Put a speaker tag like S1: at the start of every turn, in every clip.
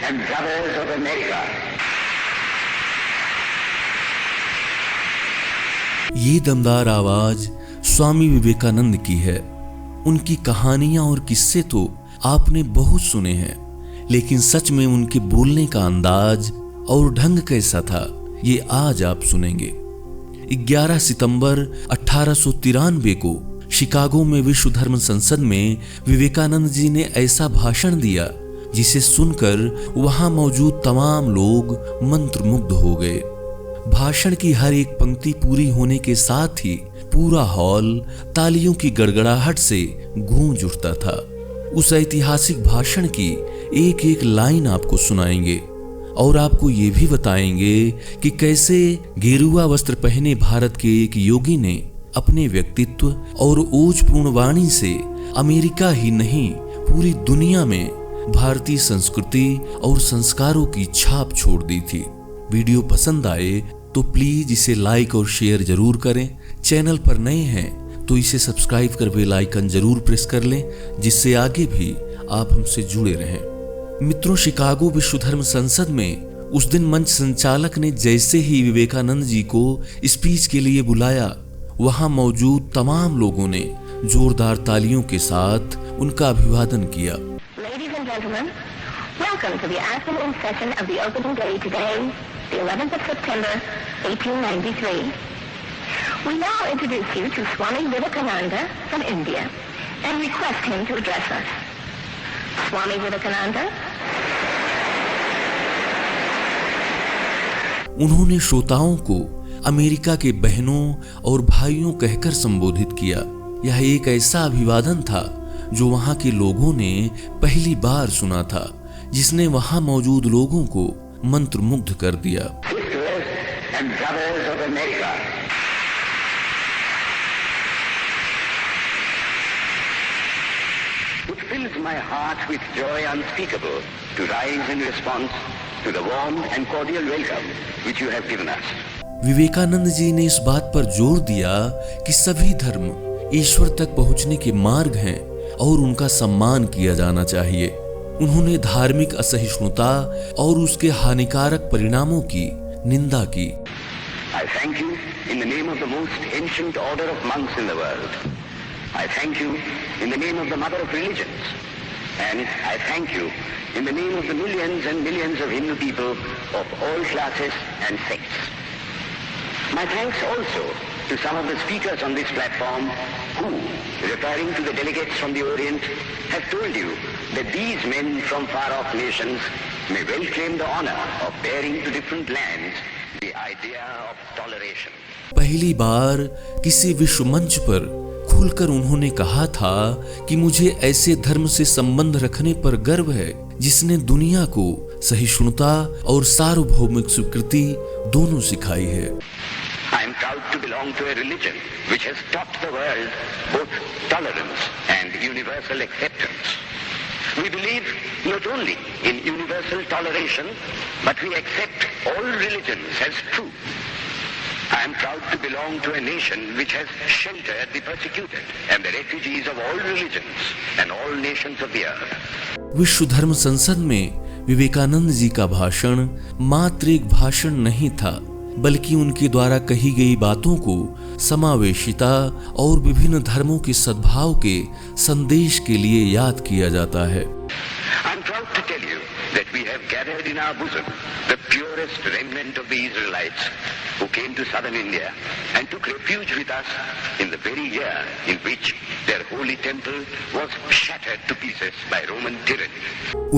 S1: and brothers of America.
S2: ये दमदार आवाज स्वामी विवेकानंद की है। उनकी कहानियां और किस्से तो आपने बहुत सुने हैं, लेकिन सच में उनके बोलने का अंदाज और ढंग कैसा था, ये आज आप सुनेंगे। 11 सितंबर 1893 को शिकागो में विश्व धर्म संसद में विवेकानंद जी ने ऐसा भाषण दिया जिसे सुनकर वहां मौजूद तमाम लोग मंत्रमुग्ध हो गए। भाषण की हर एक पंक्ति पूरी होने के साथ ही पूरा हॉल तालियों की गड़गड़ाहट से गूंज उठता था। उस ऐतिहासिक भाषण की एक एक लाइन आपको सुनाएंगे और आपको ये भी बताएंगे कि कैसे गेरुआ वस्त्र पहने भारत के एक योगी ने अपने व्यक्तित्व और ओजपूर्ण वाणी से अमेरिका ही नहीं पूरी दुनिया में भारतीय संस्कृति और संस्कारों की छाप छोड़ दी थी। वीडियो पसंद आए तो प्लीज इसे लाइक और शेयर जरूर करें। चैनल पर नए हैं तो इसे सब्सक्राइब कर बेल आइकन जरूर प्रेस कर लें, जिससे आगे भी आप हमसे जुड़े रहें। मित्रों, शिकागो विश्व धर्म संसद में उस दिन मंच संचालक ने जैसे ही विवेकानंद जी को स्पीच के लिए बुलाया, वहां मौजूद तमाम लोगों ने जोरदार तालियों के साथ उनका अभिवादन किया।
S3: Ladies and gentlemen, welcome to the afternoon session of the opening day today, the 11th of September, 1893. We now introduce you to Swami Vivekananda from India and request him to address us. Swami Vivekananda.
S2: उन्होंने श्रोताओं को America के बहनों और भाइयों कहकर संबोधित किया। यह एक ऐसा अभिवादन था जो वहां के लोगों ने पहली बार सुना था, जिसने वहां मौजूद लोगों को मंत्रमुग्ध कर दिया।
S1: Sisters and brothers of America. It fills my heart with joy unspeakable to rise in response to the warm and cordial welcome which you have given us.
S2: Vivekananda ji ने इस बात पर जोर दिया कि सभी धर्म ईश्वर तक पहुंचने के मार्ग हैं और उनका सम्मान किया जाना चाहिए। उन्होंने धार्मिक असहिष्णुता और उसके हानिकारक परिणामों की निंदा की।
S1: I thank you in the name of the most ancient order of monks in the world. I thank you in the name of the mother of religions. And I thank you in the name of the millions and millions of Hindu people of all classes and sects. My thanks also to some of the speakers on this platform who, referring to the delegates from the Orient, have told you that these men from far-off nations may well claim the honor of bearing to different lands the idea of toleration.
S2: पहली बार किसी विश्व मंच पर खुलकर उन्होंने कहा था कि मुझे ऐसे धर्म से संबंध रखने पर गर्व है जिसने दुनिया को सहिष्णुता और सार्वभौमिक स्वीकृति दोनों सिखाई है।
S1: I am proud to belong to a religion which has taught the world both tolerance and universal acceptance. We believe not only in universal toleration, but we accept all religions as true. I am proud to belong to a nation which has sheltered the persecuted and the refugees of all religions and all nations of the earth.
S2: विश्व धर्म संसद में विवेकानंद जी का भाषण मात्र एक भाषण नहीं था, बल्कि उनके द्वारा कही गई बातों को समावेशिता और विभिन्न धर्मों के सद्भाव के संदेश के लिए याद किया जाता है।
S1: I am proud to tell you that we have gathered in our bosom the purest remnant of the Israelites who came to southern India and took refuge with us in the very year in which their holy temple was shattered to pieces by Roman tyranny.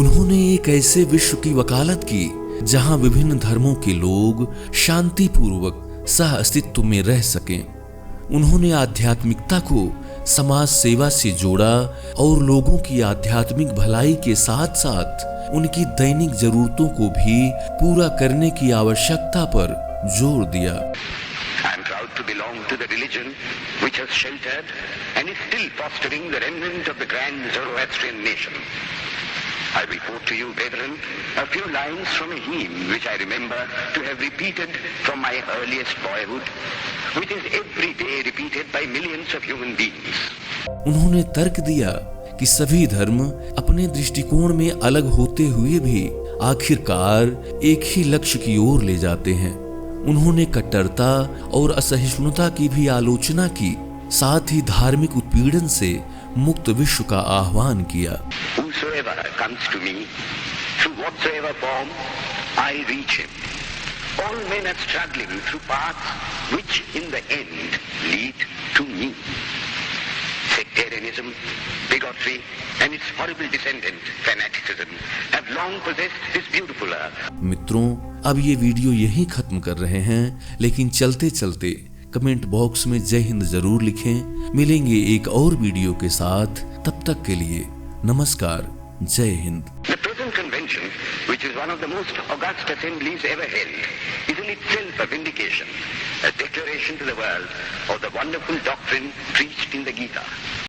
S2: उन्होंने एक ऐसे विश्व की वकालत की जहां विभिन्न धर्मों के लोग शांतिपूर्वक सह अस्तित्व में रह सकें। उन्होंने आध्यात्मिकता को समाज सेवा से जोड़ा और लोगों की आध्यात्मिक भलाई के साथ साथ उनकी दैनिक जरूरतों को भी पूरा करने की आवश्यकता पर जोर दिया।
S1: I am proud to belong to the religion which has sheltered and is still fostering the remnant of the grand Zoroastrian nation. I will quote to you, brethren, a few lines from a hymn which I remember to have repeated from my earliest boyhood, which is every day repeated by millions of human beings.
S2: उन्होंने तर्क दिया कि सभी धर्म अपने दृष्टिकोण में अलग होते हुए भी आखिरकार एक ही लक्ष्य की ओर ले जाते हैं। उन्होंने कट्टरता और असहिष्णुता की भी आलोचना की, साथ ही धार्मिक उत्पीड़न से मुक्त विश्व का आह्वान किया।
S1: Whosoever comes to me, through whatsoever form, I reach him. All men are struggling through paths which in the end lead to me. Sectarianism, bigotry, and its horrible descendant, fanaticism, have long possessed this beautiful earth.
S2: मित्रों, अब ये video यहीं खत्म कर रहे हैं, लेकिन चलते चलते कमेंट बॉक्स में जय हिंद जरूर लिखें। मिलेंगे एक और वीडियो के साथ, तब तक के लिए नमस्कार, जय Hind.
S1: The present convention, which is one of the most august assemblies ever held, is in itself a vindication, a declaration to the world of the wonderful doctrine preached in the Gita.